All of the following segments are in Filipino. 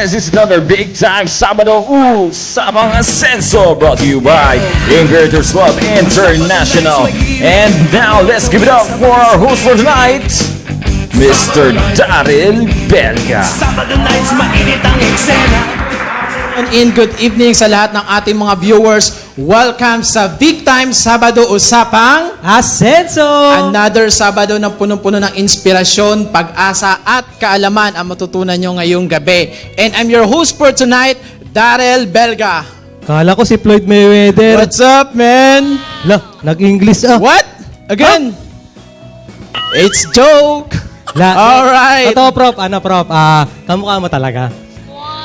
Yes, it's another big time Sabado Usapang Ascenso, brought to you by Inverters Club International. And now let's give it up for our host for tonight, Mr. Daryl Belga. Sabado nights, mainit ang eksena. And good evening sa lahat ng ating mga viewers. Welcome sa Big Time Sabado Usapang Ascenso! Another Sabado na punong-puno ng inspirasyon, pag-asa at kaalaman ang matutunan nyo ngayong gabi. And I'm your host for tonight, Daryl Belga. Kala ko si Floyd Mayweather. What's up, man? Lah, nag-English ah. What? Again? It's joke. Alright. Totoo, Prof. Ano, Prof? Kamukha mo talaga.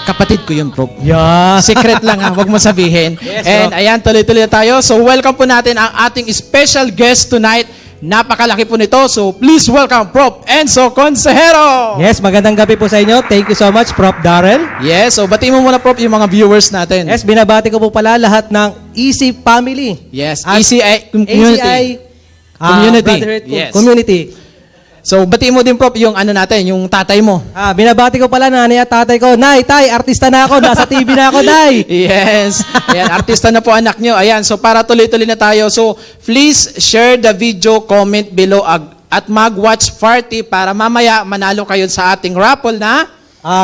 Kapatid ko yun, Prof. Yeah. Secret lang ha, wag mo sabihin. Yes, And Prof. ayan, tuloy-tuloy na tayo. So welcome po natin ang ating special guest tonight. Napakalaki po nito. So please welcome Prof. Enzo Consejero. Yes, magandang gabi po sa inyo. Thank you so much, Prof. Daryl. Yes, so batiin mo muna Prof yung mga viewers natin. Yes, binabati ko po pala lahat ng Easy Family. Yes, At ECI Community. ACI Community. Brotherhood Yes. Community. So batiin mo din Prof yung ano natin, yung tatay mo. Binabati ko pala nanay at tatay ko. Nay, tay, artista na ako. Nasa TV na ako, Nay. Yes. Ayan, artista na po anak nyo. Ayan, so para tuloy-tuloy na tayo. So please share the video, comment below at mag-watch party para mamaya manalo kayo sa ating raffle na.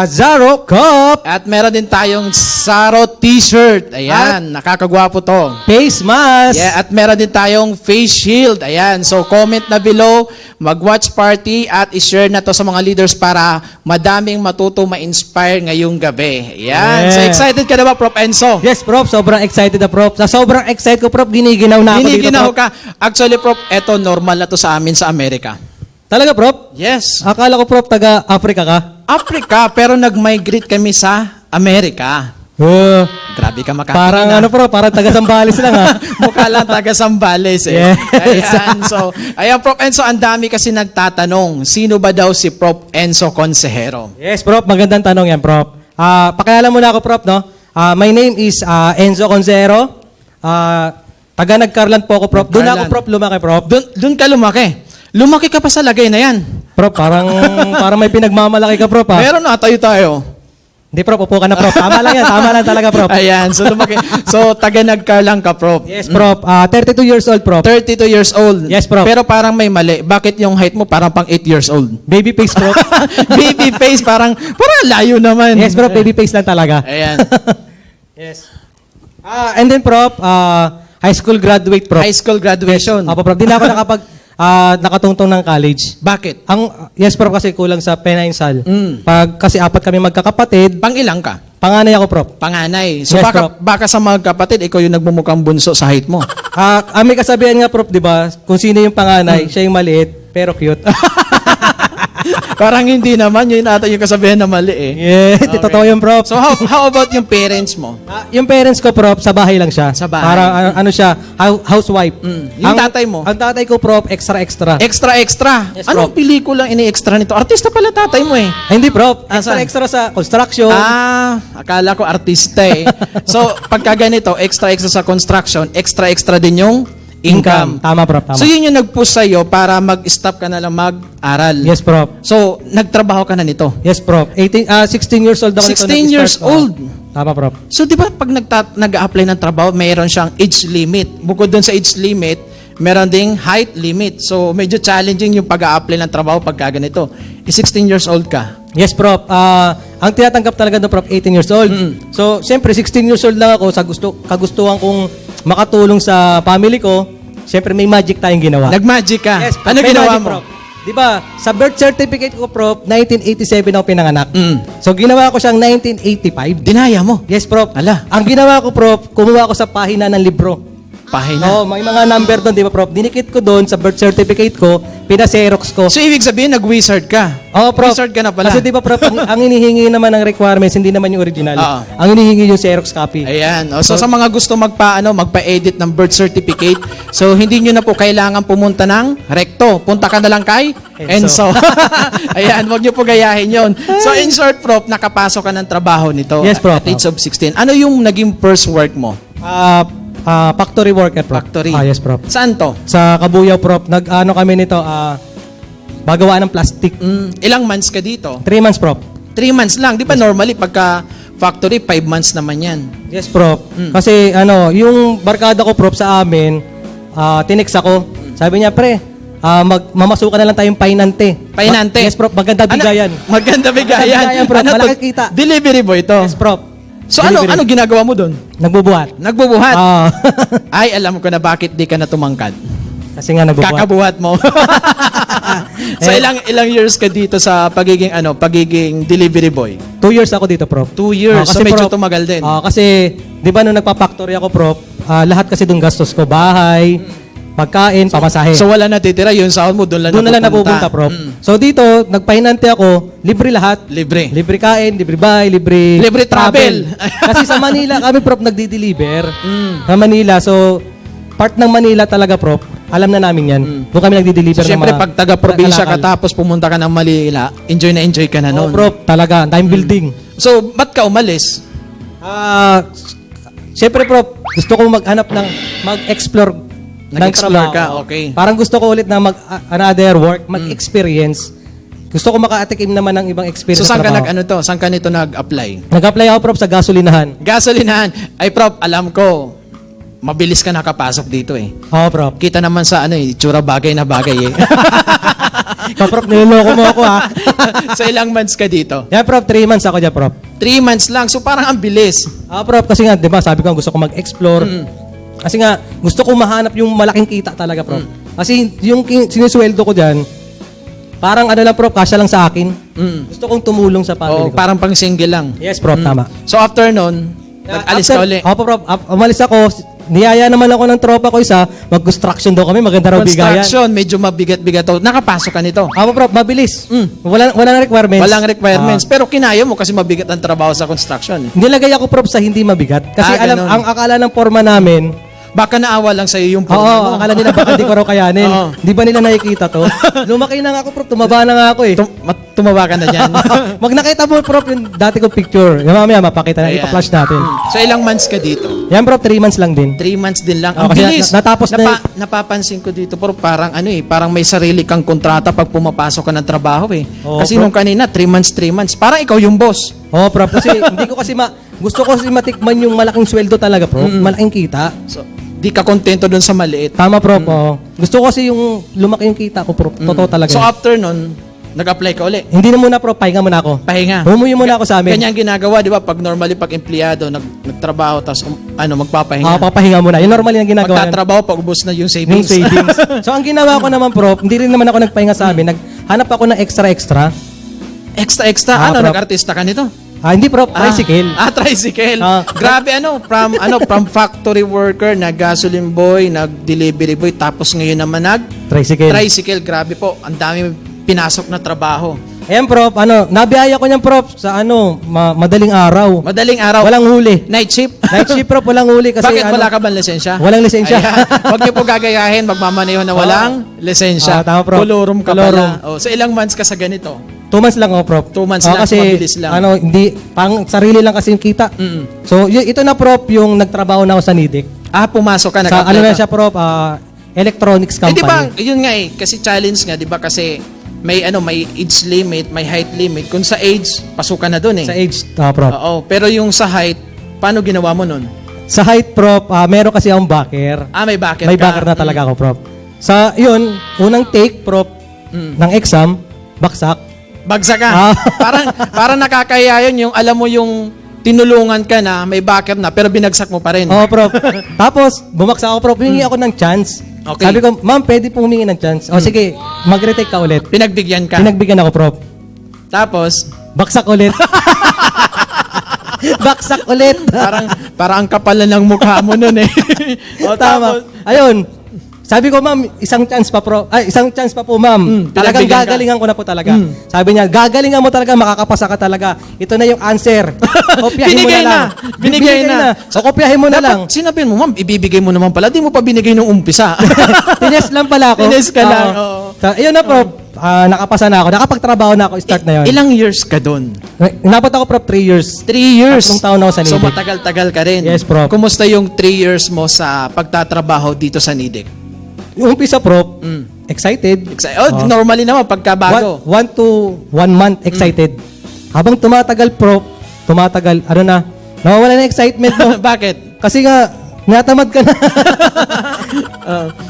Zaro Cup. At meron din tayong Saro t-shirt. Ayan, nakakagwapo to. Face mask. Yeah, at meron din tayong face shield. Ayan, so comment na below, mag-watch party at i-share na to sa mga leaders para madaming matuto ma-inspire ngayong gabi. Ayan, so Yeah. excited ka na ba, Prof. Enzo? Yes, Prof. Sobrang excited na, Prof. Sa sobrang excited ko, Prof, giniginaw na ako dito, Giniginaw Prof. ka. Actually, Prof, eto normal na to sa amin sa Amerika. Talaga, Prof? Yes. Akala ko, Prof, taga-Africa ka. Africa, pero nag-migrate kami sa Amerika. Grabe ka makakita. Parang ano, Prof, parang taga-Zambales lang, ha? Mukha lang taga Sambales eh. Yes. Ayan, so, ayan Prof. Enzo, ang dami kasi nagtatanong, sino ba daw si Prof. Enzo Consejero? Yes, Prof, magandang tanong yan, Prof. Pakialam mo na ako, Prof, no? My name is Enzo Consejero. Taga-Nagcarland po ako, Prof. Doon ako, Prof, lumaki, Prof. Doon ka lumaki. Lumaki ka pa sa lagay na yan. Prof, parang may pinagmamalaki ka, Prof, ha? Meron na, tayo. Hindi, Prof, upo ka na, Prof. Tama lang yan, tama lang talaga, Prof. Ayan, so lumaki. So, taga-Nagcarland ka, Prof. Yes, Prof. 32 years old, Prof. 32 years old. Yes, Prof. Pero parang may mali. Bakit yung height mo parang pang 8 years old? Baby face, Prof. Baby face, parang layo naman. Yes, Prof, baby face lang talaga. Ayan. Yes. And then, Prof, high school graduate, Prof. High school graduation. Opo, Prof. Di na ako nakatungtong ng college. Bakit? Yes, Prof, kasi kulang sa financial. Kasi apat kami magkakapatid, Pang ilang ka? panganay ako, Prof. Panganay. So Yes, baka, Prof. baka sa mga kapatid, ikaw yung nagmumukhang bunso sa height mo. May kasabihan nga, Prof, di ba? Kung sino yung panganay, siya yung maliit, pero cute. Parang hindi naman, yun ata yung kasabihan na mali eh. Yeah, Okay. totoo yung, Prof. So how about yung parents mo? Yung parents ko, Prof, sa bahay lang siya. Sa bahay. Parang ano siya, housewife. Yung tatay mo? Ang tatay ko, Prof, extra. Extra. Yes, Anong Prof. pelikulang ini-extra nito? Artista pala tatay mo eh. Hindi, Prof. Saan? Extra sa construction. Akala ko artista eh. So, pagka ganito, extra sa construction, extra din yung income. Tama, Prof. Tama. So, yun yung nag-push sa'yo para mag-stop ka na lang mag-aral. Yes, Prof. So, nagtrabaho ka na nito. Yes, Prof. 16 years old ako 16 years old. Tama, Prof. So, di ba pag nag-a-apply ng trabaho, mayroon siyang age limit. Bukod doon sa age limit, meron ding height limit. So, medyo challenging yung pag-a-apply ng trabaho pagka ganito. 16 years old ka. Yes, Prof. Ang tinatanggap talaga ng Prof, 18 years old. So, siyempre, 16 years old lang ako sa kagustuhan kong makatulong sa family ko. Siyempre, may magic tayong ginawa. Nag-magic ka. Yes, Prof. Ano May ginawa magic, mo? Prof. Di ba, sa birth certificate ko, Prof, 1987 ako pinanganak. So, ginawa ko siyang 1985. Dinaya mo. Yes, Prof. Ala. Ang ginawa ko, Prof, kumuha ko sa pahina ng libro. Pahina. No, may mga number doon, di ba, Prof? Dinikit ko doon sa birth certificate ko, pina-xerox ko. So, ibig sabihin, nag-wizard ka. Oo, Prof. Wizard ka na pala. Kasi di ba, Prof, ang hinihingi naman ng requirements, hindi naman yung original. Oo. Ang hinihingi yung Xerox copy. Ayan. O, so, sa mga gusto magpa-edit ng birth certificate, so, hindi nyo na po kailangan pumunta ng recto. Punta ka na lang kay Enzo. Ayan, wag nyo po gayahin yon. So, in short, Prof, nakapasok ka ng trabaho nito Yes, Prof. at age of 16. Ano yung naging first work mo? Factory worker, Prof. Factory. Yes, Prof. Saan to? Sa Kabuyaw, Prof. Nag-ano kami nito, Bagawa ng plastic. Ilang months ka dito? 3 months, Prof. 3 months lang. Di ba normally pagka factory, 5 months naman yan. Yes, Prof. Kasi yung barkada ko, Prof, sa amin, tinext ako. Sabi niya, pre, mamasukan na lang tayong painante. Painante? Yes, Prof. Maganda bigayan. Maganda bigayan. Bigayan, Prof. Malaki kita. Delivery boy to. Yes, Prof. So Delivery. ano ginagawa mo doon? Nagbubuhat. Nagbubuhat. Ah. Ay, alam ko na bakit di ka na tumangkad. Kasi nga nagbubuhat. Kakabuhat mo. So ilang years ka dito sa pagiging delivery boy? 2 years ako dito, Prof. 2 years. So kasi, medyo Prof, tumagal din. Kasi, di ba nung nagpa-factory ako, Prof, lahat kasi doon gastos ko, bahay, pagkain, pamasahe. So wala natitira, yung sahod mo doon doon na lang napupunta, Prof. So dito, nagpahinante ako, libre lahat. Libre. Libre kain, libre bahay, libre travel. Kasi sa Manila, kami, Prof, nagdi-deliver. Sa Manila, so part ng Manila talaga, Prof, alam na namin yan. Doon kami nagdi-deliver So, ng syempre, mga pag taga-probinsya ka kalakal. tapos pumunta ka ng Manila, enjoy ka na Oo, noon. Prof, talaga, time building. So, ba't ka umalis? Siyempre, Prof, gusto ko maghanap ng mag-explore ng Nag-explore trabaho. ka, okay. Parang gusto ko ulit na another work, mag-experience. Gusto ko makatikim naman ng ibang experience So, sa saan ka trabaho. Saan ka nito nag-apply? Nag-apply ako, Prof, sa gasolinahan. Gasolinahan. Ay, Prof, alam ko, mabilis ka nakapasok dito eh. Oo, Prof. Kita naman sa itsura bagay na bagay eh. Ikaw, Prof, niloloko mo ako, ha? So, ilang months ka dito? Yeah, Prof, 3 months ako dyan, Prof. 3 months lang. So, parang ang bilis. Prof, kasi nga, di ba, sabi ko, gusto ko mag-explore. Kasi nga, gusto ko mahanap yung malaking kita talaga, Prof. Kasi yung sinisweldo ko dyan, parang lang, Prof, kasya lang sa akin. Gusto kong tumulong sa family ko. Parang pang single lang. Yes, Prof, tama. So, after nun, nag-alis ka uli. Opo, Prof. Umalis ako. Niyaya naman ako ng tropa ko isa. Mag-construction daw kami. Maganda raw bigayan. Construction, medyo mabigat-bigat. Nakapasok ka nito. Opo, Prof. Mabilis. Wala requirements. Walang requirements. Pero kinaya mo kasi mabigat ang trabaho sa construction. Nilagay ako, Prof, sa hindi mabigat. Kasi Ganun. ang akala ng forma namin, Baka naawa lang sa'yo yung oo, mo. akala nila baka di ko raw kayanin. Oo. Di ba nila nakikita to? Lumaki na nga ako, Prof. Tumaba na nga ako eh. Tumaba ka na dyan. Mag nakita mo, Prof, yung dati kong picture. Yung mamaya, mapakita na. Ayan. Ipa-flash natin. So, ilang months ka dito? Yan, Prof, 3 months lang din. 3 months din lang. Ang Kasi bilis. natapos na Napapansin ko dito, pero parang parang may sarili kang kontrata pag pumapasok ka ng trabaho eh. Oo, Kasi Prof. nung kanina, 3 months. Parang ikaw yung boss. Oo, Prof. Kasi hindi ko kasi gusto ko kasi matikman yung malaking sweldo talaga, Prof. Malaking kita. So, di ka kontento dun sa maliit. Tama, Prof. Oo. Gusto ko kasi yung lumaki yung kita ko, Prof. Totoo talaga. So, after nun, nag-apply ka uli. Hindi na muna, Prof. Pahinga muna ako. Pahinga. Umuwi muna ako sa amin. Ganyan ginagawa, di ba? Pag normally, pag empleyado, nagtrabaho, tapos magpapahinga. Papahinga muna. Yung normal yung ginagawa. Pagtatrabaho, pag ubos na yung Yung savings. savings. So, ang ginawa ko naman, Prof, hindi rin naman ako nagpahinga sa amin. Naghanap ako ng extra. Extra. Prof. Nag-artista ka nito? Hindi, Prof. Tricycle. Tricycle. Ah. Grabe, from factory worker, nag-gasoline boy, nag-delivery boy, tapos ngayon naman Tricycle. tricycle. Grabe po, ang dami pinasok na trabaho. Ayan, Prof. Nabiyaya ko niyan, Prof, sa madaling araw. Madaling araw. Walang huli. Night shift. Night shift, Prof. Walang huli. Kasi Bakit wala ka bang lisensya? Walang lisensya. Ayan. Huwag niyo po gagayahin, magmamaneho na walang lisensya. Tama, Prof. Kolorum ka Kolorum. pala. So ilang months ka sa ganito? 2 months lang ako, Prof. 2 months lang, Kasi, mabilis lang. hindi, pang sarili lang kasi yung kita. So, ito na, Prof, yung nagtrabaho na ako sa NIDIC. Pumasok ka, Sa, nag-apply na ka. siya, Prof, electronics company. di ba, yun nga kasi challenge nga, di ba, kasi may age limit, may height limit. Kung sa age, pasukan na doon eh. Sa age, Prof. Oo, pero yung sa height, paano ginawa mo nun? Sa height, Prof, meron kasi akong backer. May backer May ka. backer na talaga ako, Prof. Sa, yun, unang take, Prof, ng exam, baksak. Bagsak ka. Ah. Parang nakakaya yun, yung alam mo yung tinulungan ka na, may backer na, pero binagsak mo pa rin. Oo, Prof. Tapos, bumaksak ako, Prof. Humingi ako ng chance. Okay. Sabi ko, ma'am, pwede pong humingi ng chance. O sige, mag-retake ka ulit. Pinagbigyan ka. Pinagbigyan ako, Prof. Tapos, Baksak ulit. Baksak ulit. parang ang kapal na ng mukha mo nun eh. O, Tama. tapos, Ayun. Sabi ko, ma'am, isang chance pa po, ma'am. Talagang pinagbigyan ka. gagalingan ko na po talaga. Sabi niya, gagalingan mo talaga, makakapasa ka talaga. Ito na yung answer. Kopyahin mo na Binigay lang. na. Binigay na. So, kopyahin mo na lang. dapat sinabihin mo, ma'am, ibibigay mo naman pala. Di mo pa binigay nung umpisa. Tines lang pala ako. Tines ka lang, Oo. oo. So, ayun na, Prof. Nakapasa na ako. Nakapagtrabaho na ako. Start na yun. Ilang years ka doon? Napot ako, Prof, 3 years. 3 years. 3 taon ako sa So NIDIC. matagal-tagal ka rin. Yes, Prof. Kumusta yung 3 years mo sa pagtatrabaho dito sa NIDIC? Yung umpisa, Prof, excited. Normally naman, pagka bago. 1 to 1 month excited. habang tumatagal, prof, nawawala na excitement mo. Bakit? Kasi nga, natamad ka na.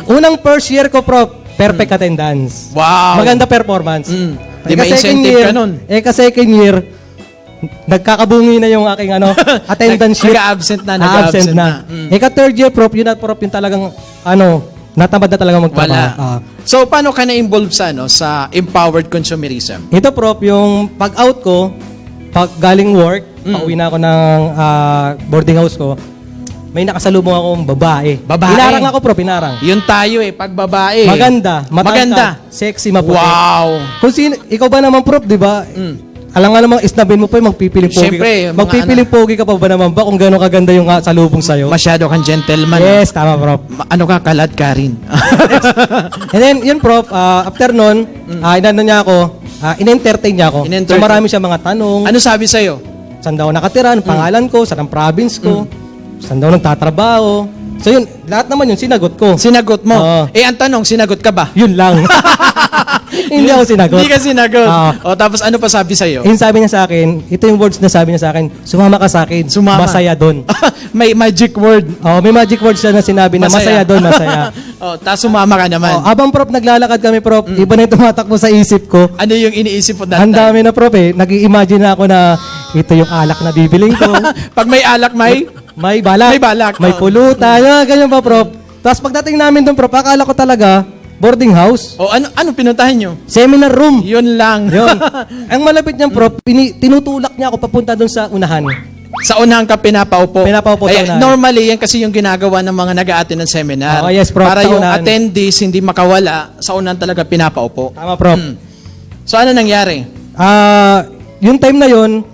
Unang first year ko, prof, perfect attendance. Wow. Maganda performance. Di may incentive ka nun. Second year, nagkakabungi na yung aking attendance sheet. Nag-absent na, Absent na. Third year, prof, yun yung talagang, natamad na talaga magtrabaho. Wala. So, paano ka na-involve sa empowered consumerism? Ito, prof, yung pag-out ko, pag galing work, pauwi na ako ng boarding house ko, may nakasalubong akong babae. Babae? Pinarang ako, prof, pinarang. Yun tayo pag babae. Maganda, matangkad, Maganda. sexy, maputi. Wow. Kung sino, ikaw ba naman, prof, di ba? Alam nga namang isnabin mo pa yung magpipiling pogi Siyempre, ka. Magpipiling pogi ka pa ba naman ba kung gano'ng kaganda yung salubong sa'yo? Masyado kang gentleman. Yes, tama, prof. Ano ka, kalad ka rin. And then, yun, prof, after nun, inano niya ako, in-entertain niya ako. In-entertain. So, marami siya mga tanong. Ano sabi sa'yo? Saan daw nakatira, anong pangalan ko, saan ang province ko, saan daw nagtatrabaho. So yun, lahat naman yun, sinagot ko. Sinagot mo? Oo. Ang tanong, sinagot ka ba? Yun lang. Hindi ako sinagot. Hindi ka sinagot. Oo. Tapos ano pa sabi sa'yo? Yung sabi niya sa akin, ito yung words na sabi niya sa akin, sumama ka sa akin, Sumama. masaya doon. May magic word. May magic words siya na sinabi na masaya doon, masaya. Tapos sumama ka naman. Habang prof, naglalakad kami prof, iba na yung tumatakbo sa isip ko. Ano yung iniisip mo that Ang time? dami na prof nag-i-imagine na ako na ito yung alak na bibiling ko. Pag may alak, May balak. May balak, May oo. pulutan. Ganyan pa, prof. Tapos pagdating namin doon, prof, akala ko talaga, boarding house. ano pinuntahan nyo? Seminar room. Yun lang. Yun. Ang malapit niyan, prof, tinutulak niya ako papunta doon sa unahan. Sa unahan ka pinapaupo. Pinapaupo sa unahan. Normally, yan kasi yung ginagawa ng mga nag-a-attend ng seminar. Yes, prof, Para sa yung unahan. attendees hindi makawala, sa unahan talaga pinapaupo. Tama, prof. So, ano nangyari? Yung time na yun,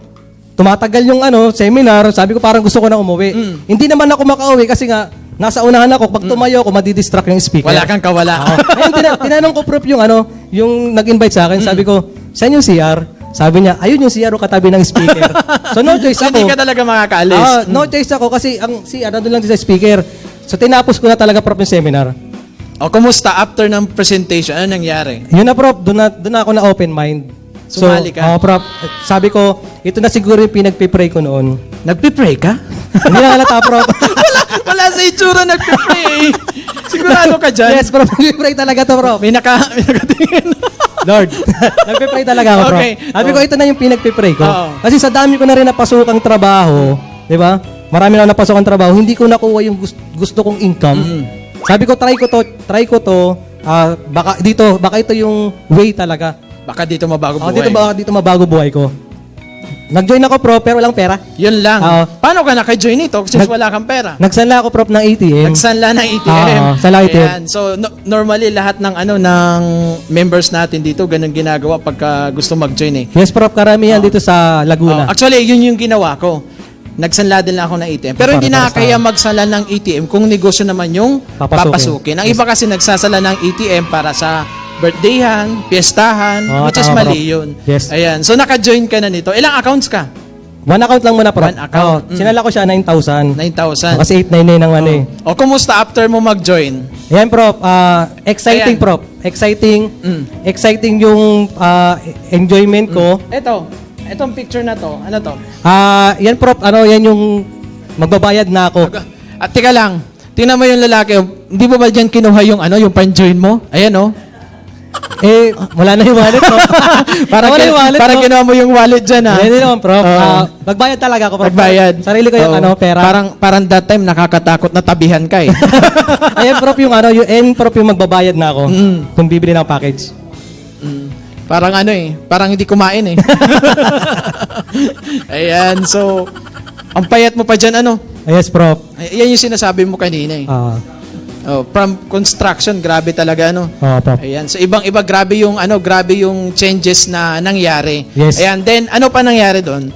tumatagal yung seminar, sabi ko parang gusto ko na umuwi. Hindi naman ako makauwi kasi nga, nasa unahan ako, pag tumayo ako, madidistract yung speaker. Wala kang kawala. Ayun, tinanong ko, prof, yung nag-invite sa akin, sabi ko, saan yung CR? Sabi niya, ayun yung CR o katabi ng speaker. So, no choice So, ako. hindi ka talaga makakaalis. No choice ako kasi ang CR, nandun lang din sa speaker. So, tinapos ko na talaga, prof, yung seminar. Kumusta after ng presentation? Ano nangyari? Yun na, prof, doon na ako na open mind. Sumali ka? Prof, sabi ko, ito na siguro yung pinagpipray ko noon. Nagpipray ka? Hindi na halata, prof. Wala sa itsura nagpipray. Sigurado ka dyan? Yes, prof, nagpipray talaga to, prof. May nakatingin. Lord, nagpipray talaga ako, prof. Okay. Sabi ko, ito na yung pinagpipray ko. Oo. Kasi sa dami ko na rin napasukang trabaho, di ba? Marami na ako napasukang trabaho, hindi ko nakuha yung gusto kong income. Sabi ko, try ko to, baka ito yung way talaga. Baka dito mabago buhay. Dito mabago buhay ko. Nag-join ako, prof, pero walang pera. Yun lang. Oo. Paano ka naka-join nito since wala kang pera? Nagsanla ako, prof, ng ATM. Nagsanla ng ATM. sanla ATM. Ayan. So, normally, lahat ng ng members natin dito, ganun ginagawa pagka gusto mag-join eh. Yes, prof, karamihan dito sa Laguna. Actually, yun yung ginawa ko. Nagsanla din lang ako ng ATM. Pero hindi na kaya magsanla ng ATM kung negosyo naman yung papasukin. Ang iba kasi nagsasala ng ATM para sa birthdayhan, piyestahan, which is tama, mali prof. yun. Yes. Ayan. So, naka-join ka na nito. Ilang accounts ka? One account lang muna, prof. One account. Sinala ko siya 9,000. 9,000. Kasi 899 ang ano eh. O, kumusta after mo mag-join? Ayan, prof. Exciting, Ayan. prof. Exciting yung enjoyment ko. Etong picture na to, ano to? Yan, prof. Yan yung magbabayad na ako. At tika lang, tingnan mo yung lalaki. Hindi mo ba dyan kinuha yung yung pan-join mo? Ayan, oh. Wala na yung wallet, prof. Wala yung wallet, para prof. kinuha mo yung wallet dyan, ha? Hindi naman, prof. Magbayad talaga ako, prof. Magbayad. Sarili ko yung Oo. pera. Parang that time, nakakatakot na tabihan ka eh. Ayan, prof, prof, yung magbabayad na ako kung bibili ng package. Parang parang hindi kumain eh. Ayan, so, ang payat mo pa dyan, Yes, prof. Yan yung sinasabi mo kanina eh. From construction, grabe talaga, Prof. Ayan, so ibang-iba, grabe yung changes na nangyari. Yes. Ayan, then, ano pa nangyari doon?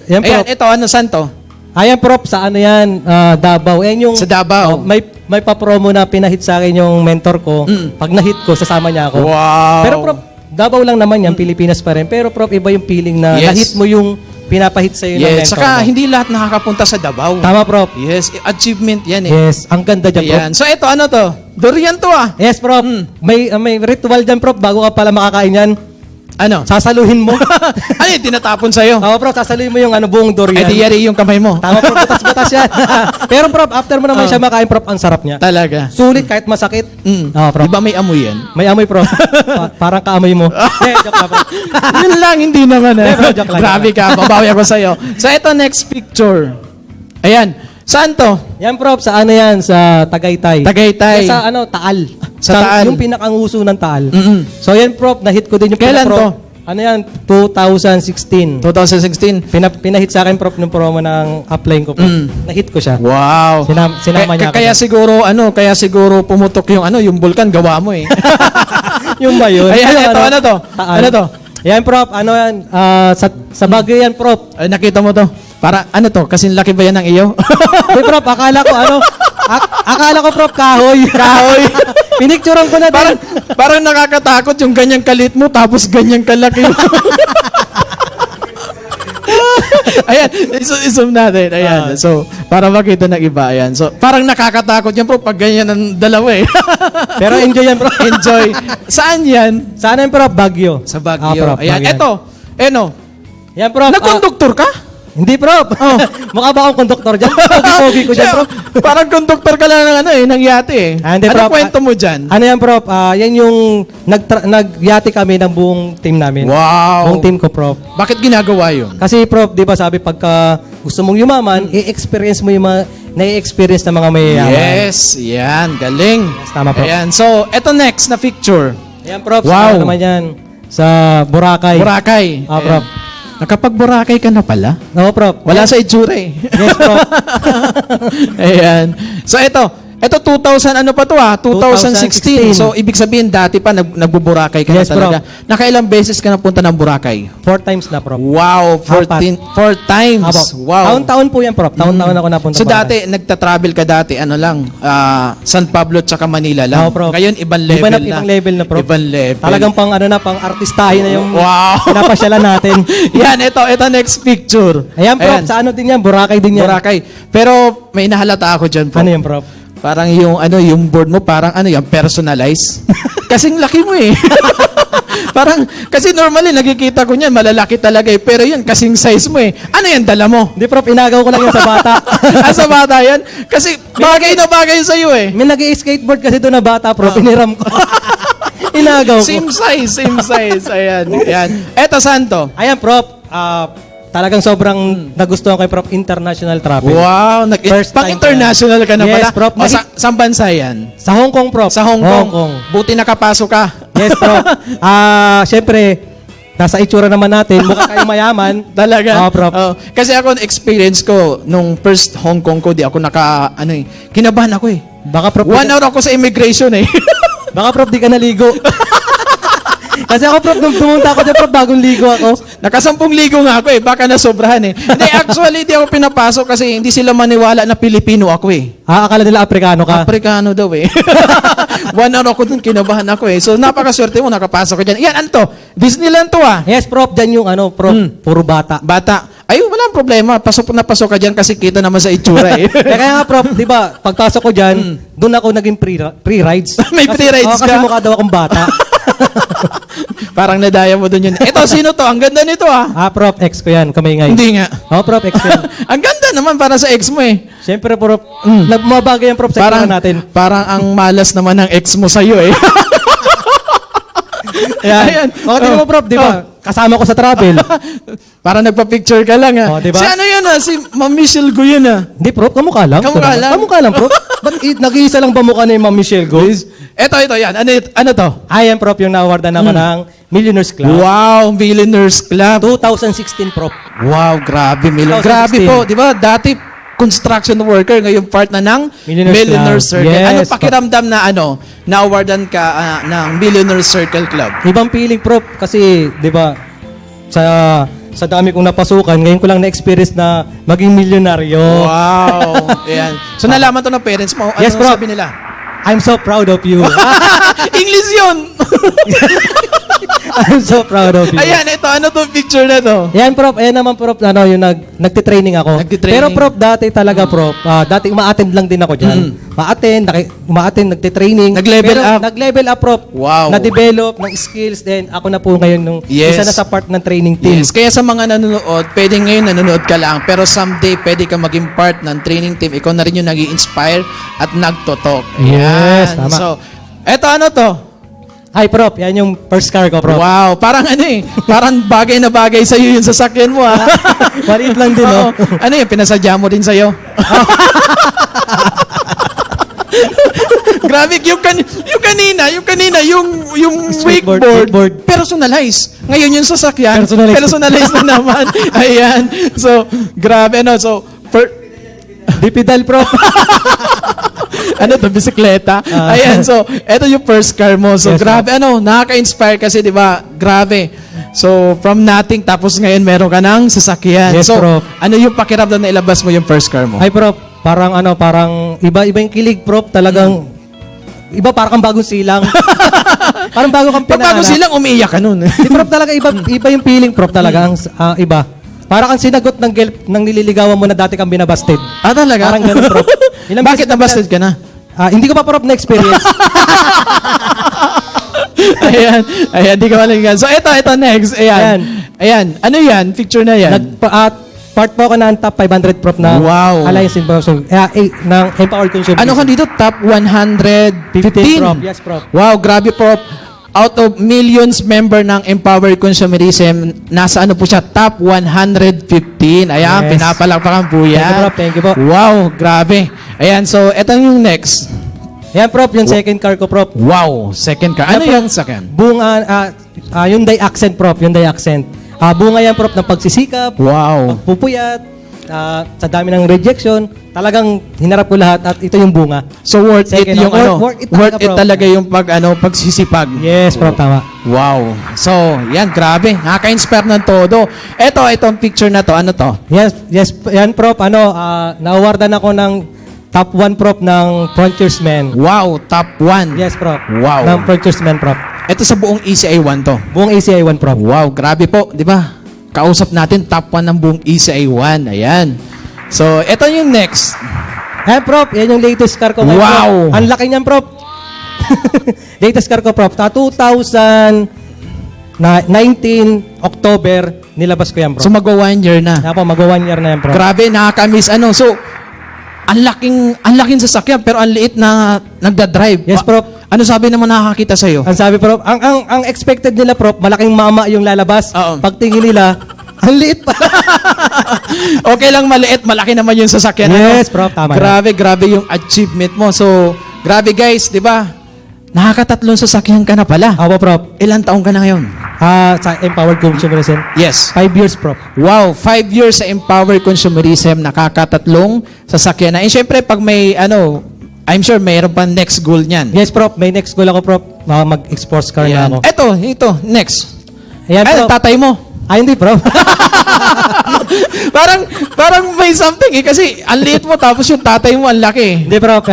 Yan, Ayan, prof. ito, saan to? Ayan, prof, sa yan, Davao. Ayan yung... Sa Davao. May pa-promo na pinahit sa akin yung mentor ko. Pag nahit ko, sasama niya ako. Wow! Pero, prof, Davao lang naman yan, Pilipinas pa rin. Pero, prof, iba yung feeling na Yes. nahit mo yung pinapahit sa'yo ng mentor Saka mo. hindi lahat nakakapunta sa Davao. Tama, prof. Yes, achievement yan eh. Yes, ang ganda dyan, prof. Ayan. So ito, ano to? Durian to ah. Yes, prof. May ritual dyan, prof, bago ka pala makakain yan. Ano? Sasaluhin mo. Ano yung tinatapon sa'yo? Oo, Prof, sasaluhin mo yung buong Eh, durian. di yari yung kamay mo. Tama, Prof, butas-butas yan. Pero, Prof, after mo naman siya makain, Prof, ang sarap niya. Talaga. Sulit kahit masakit. Oo, Prof. Di ba may amoy yan? May amoy, Prof. Parang kaamoy mo. Joke lang, Prof. Yun lang, hindi naman. Hindi, bro, joke lang. Grabe ka, babawi ako sa'yo. So, ito next picture. Ayan. Saan to? Yan, Prof, sa ano yan? Sa Tagaytay. Tagaytay. Sa Taal. Sa Taal. Yung pinakang-uso ng Taal. Mm-mm. So, yan, Prof, na-hit ko din yung Kailan Prof. to? Ano yan? 2016. 2016. Pinahit sa akin, Prof, ng promo ng upline ko, Prof. Na-hit ko siya. Wow. Sinama niya ako Kaya dyan. siguro pumutok yung vulkan, gawa mo eh. Yung ba yun? Ayan, Yung ito, ano to? Taal. Ano to? Yan, Prof. Ano yan? Sa Baguio yan, Prof. Ay, nakita mo to? Para, ano to? Kasing laki ba yan ng iyo? Hey, Prof, akala ko, Prof, kahoy. Kahoy. Pinicturean ko na din. Parang nakakatakot yung ganyang kalit mo tapos ganyang kalaki mo. Ayan, isum natin. Ayan. So, para makita ng iba. Ayan. So, parang nakakatakot yan, bro, pag ganyan ang dalawa eh. Pero enjoy yan, Prof. Enjoy. Saan yan? Sana yan, Prof, Baguio. Sa Baguio. Prof, Ayan. Baguio. Eto. Eno. Yan, Prof. Nagkonduktor ka? Hindi, Prof. Mukha ba akong konduktor dyan? Pogi ko dyan, Prof. Parang konduktor ka lang ng yate eh. Hindi, Ano Prof. kwento mo dyan? Ano yan, Prof? Yan yung nagyati kami ng buong team namin. Wow. Buong team ko, Prof. Bakit ginagawa yun? Kasi, Prof, di ba sabi, pagka gusto mong yumaman, i-experience mo yung mga nai-experience ng mga mayayaman. Yes, yan. Galing. Yes, tama, Prof. Ayan. So, eto next na picture. Yan, Prof. Wow. Sa naman yan? Sa Boracay. Boracay. Ah, Ayan. Prof. Nakapag-Boracay ka na pala? Oo, Prof. Wala sa itsura eh. Yes, Prof. Ayan. So, ito 2000, ano pa to 2016. 2016. So, ibig sabihin, dati pa nagbuburakay ka Yes, na talaga. Nakailang beses ka napunta ng Boracay? 4 times na, Prof. Wow, 4 times. Apo. Wow. Taon-taon po yan, Prof. Taon-taon ako napunta. So Boracay. dati, nagta-travel ka dati, ano lang, San Pablo tsaka Manila lang. Oo, Prof. Ngayon, ibang level Iba na, na. ibang level na, Prof. Ibang level. Talagang pang artistahin na yung Wow. pinapasyalan natin. Yan, ito next picture. Ayan, Prof. Sa ano din yan? Boracay din yan. Boracay. Pero may nahalata ako dyan, Prof. Ano yan, Prof? Parang yung board mo, parang personalized. Kasing laki mo eh. Parang, kasi normally, nakikita ko niyan, malalaki talaga eh. Pero yun, kasing size mo eh. Ano yan, dala mo? Hindi, Prof. Inagaw ko lang yan sa bata. Sa bata yan? Kasi bagay na bagay sa'yo eh. May nag-skateboard kasi doon na bata, Prof. Iniram ko. Inagaw ko. Same size. Ayan. Eto, saan to? Ayan, Prof. Talagang sobrang nagustuhan ko yung Prof. International travel. Wow, First time pang-international ka na Yes, pala. Prof. Saan bansa yan? Sa Hong Kong, Prof. Sa Hong Kong. Buti nakapasok ka. Yes, Prof. Siyempre, nasa itsura naman natin, mukha tayong mayaman. Talaga? Oo, Prof. Kasi ako, experience ko, nung first Hong Kong ko, di ako kinabahan ako eh. Baka, Prof, 1 hour ako sa immigration eh. Baka, Prof, di ka naligo. Kasi ako, Prof, nung pumunta ako dyan, Prof, bagong ligo ako. Nakasampung ligo nga ako eh. Baka nasobrahan eh. Hindi, actually, di ako pinapasok kasi hindi sila maniwala na Pilipino ako eh. Akala nila Aprikano ka. Afrikano daw eh. 1 hour ako dun, kinabahan ako eh. So, napakaswerte mo, nakapasok ka dyan. Yan, ano to? Disneyland to Yes, Prof, dyan yung Prof, puro bata. Bata. Ay, walang problema. Pasok ka dyan kasi kita naman sa itsura eh. Kaya nga, Prof, di ba, pagpasok ko dyan, doon ako naging free rides. May free rides Kasi ka? mukha daw akong bata. Parang nadaya mo dun yun. Ito, sino to? Ang ganda nito Prof, ex ko yan, kamay ngay. Hindi nga. Prof, ex ko yan. Ang ganda naman para sa ex mo eh. Siyempre, Prof, mabagay yan, Prof, sa Parang, itsura natin. parang ang malas naman ng ex mo sa'yo eh. Ayan. Tingnan mo, Prof, di ba? Kasama ko sa travel. Parang nagpa-picture ka lang diba? Si ano yun Si Ma'am Michelle Gu yun Hindi, Prof, kamukha lang. Kamukha lang? Kamukha lang, Prof. Ba't nag-iisa lang ba mukha ni Ma'am Michelle Go? Ito, yan. Ano to? Ayan, Prof, yung na-awardan ako ng Millionaires Club. Wow, Millionaires Club. 2016, Prof. Wow, grabe. 2016. Grabe po. Di ba? Dati construction worker, ngayon part na ng Millionaires Club. Circle. Yes, ano pakiramdam na na-awardan ka ng Millionaires Circle Club? Ibang feeling, Prof, kasi, di ba, sa dami kong napasukan, ngayon ko lang na-experience na maging milyonaryo. Wow. Ayan. So, nalaman to ng parents mo. Ano Yes, Prof. sabi nila? I'm so proud of you. English yun. I'm so proud of you. Ayan, ito, ano tong picture na to? Yan, Prof. Ayan naman, Prof. Ano, yung nagtitraining ako. Nagtitraining. Pero, Prof, dati talaga, Prof. Dati uma-attend lang din ako dyan. Ma-attend, nagtitraining. Nag-level Pero, up. Nag-level up, Prof. Wow. Na-develop ng skills. Then, ako na po ngayon nung Yes. isa na sa part ng training team. Yes, kaya sa mga nanonood, pwede ngayon nanonood ka lang, pero someday pwede ka maging part ng training team. Ikaw na rin yung nag-i-inspire at nagtotok. Yes, Ayan. tama. So, eto ano to? Hi, Prof. Yan yung first car ko, Prof. Wow, parang ano eh, parang bagay na bagay sa'yo yung sasakyan mo ah. Maliit lang din, Oo. no? Ano yun, pinasadya mo din sa'yo? Grabe, yung kanina, yung Skateboard, wakeboard, personalized. Ngayon yung sasakyan, personalized na naman. Ayan. So, grabe, ano, so, Bipedal, Prof. ano to, bisikleta? Ayan, so, eto yung first car mo. So, Yes, grabe, ano, nakaka-inspire kasi, di ba? Grabe. So, from nothing, tapos ngayon meron ka ng sasakyan. Yes, so, bro. ano yung pakiramdam na ilabas mo yung first car mo? Hi, Prof. Parang iba-iba yung kilig, Prof. Talagang, iba parang kang bagong silang. Parang bago kang Pag bago pinanganak. silang umiiyak ka nun. Di, Prof, talaga iba yung feeling, Prof, talaga. Ang iba. Para kang sinagot ng ng nililigawan mo na dati kang binabasted. Ah, talaga? Parang ganun, Prof. Ilang Bakit beses nabasted ka na? Hindi ko pa, Prof, na-experience. Ayan, di ka malingan. So, ito, next. Ayan. Ano yan? Picture na yan. Part po ako ng top 500, Prof, na Wow. Alliance Information. ng Empowered Consumer. Ano ka dito? Top 115? Prof. Yes, Prof. Wow, grabe, Prof. Out of millions member ng Empowered Consumerism, nasa ano po siya? Top 115. Ayan, Yes. pinapalakpakan po yan. Thank you, Prof. Thank you po. Wow, grabe. Ayan, so, ito yung next. Yan, Prof, yung second car ko, Prof. Wow, second car. Ano Yan, yung second? Bunga, Hyundai Accent, Prof. Hyundai Accent. Bunga yan, Prof, ng pagsisikap, Wow. pagpupuyat, sa dami ng rejection, talagang hinarap ko lahat at ito yung bunga. So, worth it Second, yung ano? worth it Worth talaga, it Prof. talaga yung pagsisipag. Yes, Prof, tama. Wow. So, yan, grabe. Nakaka-inspire ng todo. Itong picture na to, ano to? Yes, yan, Prof. Na-awardan ako ng top 1, Prof, ng Frontiersman. Wow, top 1. Yes, Prof. Wow. Ng Frontiersman, Prof. Ito sa buong ECI 1 to. Buong ACI 1, Prof. Wow, grabe po, di ba? Kausap natin, top 1 ng buong ECI 1. Ayan. So, ito yung next. Ayan, Prof. Yan yung latest car ko. Ngayon, Wow. Prof. Ang laki niyan, Prof. Latest car ko, Prof. 2019 October, nilabas ko yan, Prof. So, magwa 1 year na. Kaya po, mag-1 year na yan, Prof. Grabe, nakaka-miss. Ano, so, ang laking sasakyan, pero ang liit na nagda-drive. Yes, Prof. Ano sabi naman nakakakita sa'yo? Ang sabi, Prof, ang expected nila, Prof, malaking mama yung lalabas. Oo. Pagtingin nila, ang liit pa. Okay lang maliit, malaki naman yung sasakyan. Yes, Prof, tama Grabe yung achievement mo. So, grabe guys, di ba? Nakakatatlong sasakyan ka na pala. Ako, Prof. Ilang taong ka na ngayon? Sa Empowered Consumerism. Yes. 5 years, Prof. Wow, 5 years sa Empowered Consumerism, nakakatatlong sasakyan na. And syempre, pag may, I'm sure mayroon pa next goal niyan. Yes, Prof. May next goal ako, Prof. Mag-sports car na ako. Ito, next. Ayan, Ay, Prof. tatay mo. Hindi, Prof. parang may something eh, kasi ang liit mo, tapos yung tatay mo, ang laki. Hindi, Prof.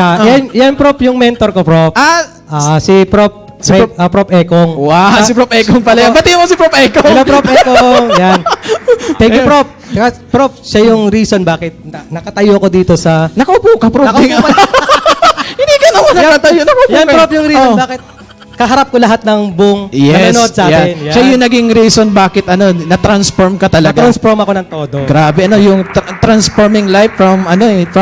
Yan, Prof, yung mentor ko, Prof. Si Prof. Prof. Ekong. Wow, si Prof. Ekong pala yan. Pati mo si Prof. Ekong. Hello, Prof. Ekong. Yan. Thank you, Prof. Prof, siya yung reason bakit nakatayo ko dito sa... Nakaupo ka, Prof. Nakaupo ka. Hindi ka naman nakatayo. Nakaupo Yan, ka. Prof, yung reason Oh. bakit kaharap ko lahat ng buong Yes, nanonood sa atin. yeah. Siya yung naging reason bakit na-transform ka talaga. Na-transform ako ng todo. Grabe, yung transforming life from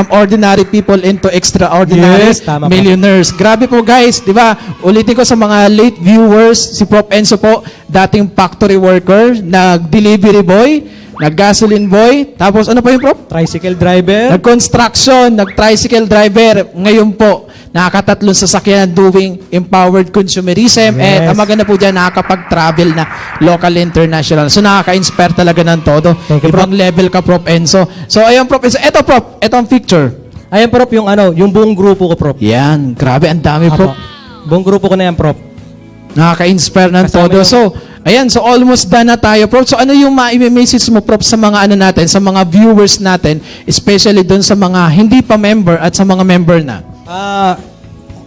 ordinary people into extraordinary Yes, tama po. millionaires. Grabe po guys, 'di ba? Ulitin ko sa mga late viewers, si Prof. Enzo po, dating factory worker, nag-delivery boy, nag-gasoline boy, tapos ano pa yung Prof? Tricycle driver. Nag-construction, nag-tricycle driver. Ngayon po, nakakatatlong sasakyan doing empowered consumerism. Yes. And ang maganda po dyan, nakakapag-travel na local, international. So, nakaka-inspire talaga ng todo. Thank you, Ibang level ka, Prof. Enzo. So, ayun, Prof. Enzo. Ito, Prof. Ito ang picture. Ayan, Prof, yung buong grupo ko, Prof. Yan. Grabe, ang dami, Prof. Apo. Buong grupo ko na yan, Prof. Nakaka-inspire ng Kasama todo. yung- So, ayan, so almost done na tayo, Prof. So, ano yung ma-message mo, Prof, sa mga natin, sa mga viewers natin, especially doon sa mga hindi pa member at sa mga member na?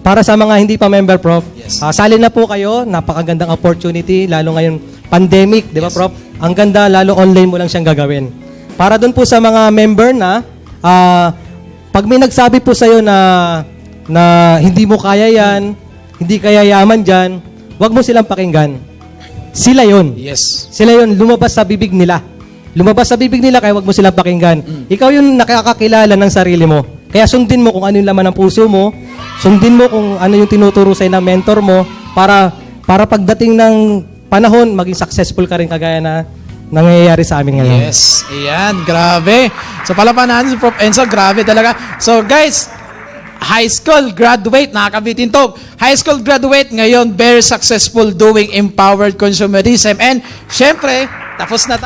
para sa mga hindi pa member, Prof, Yes. sali na po kayo. Napakagandang opportunity, lalo ngayon pandemic, di ba, Prof? Ang ganda, lalo online mo lang siyang gagawin. Para doon po sa mga member na, pag may nagsabi po sa'yo na hindi mo kaya yan, hindi kaya yaman dyan, wag mo silang pakinggan. Sila yon. Yes. Sila yon, lumabas sa bibig nila. Lumabas sa bibig nila, kaya wag mo silang pakinggan. Ikaw yung nakakakilala ng sarili mo. Kaya sundin mo kung ano yung laman ng puso mo, sundin mo kung ano yung tinuturo sa'yo ng mentor mo, para pagdating ng panahon, maging successful ka rin kagaya na nangyayari sa amin ngayon. Yes. Ayan, grabe. So palapanan si Prof. Enzo, grabe talaga. So guys, high school graduate, nakakabitin to. High school graduate, ngayon very successful doing empowered consumerism. And syempre, tapos na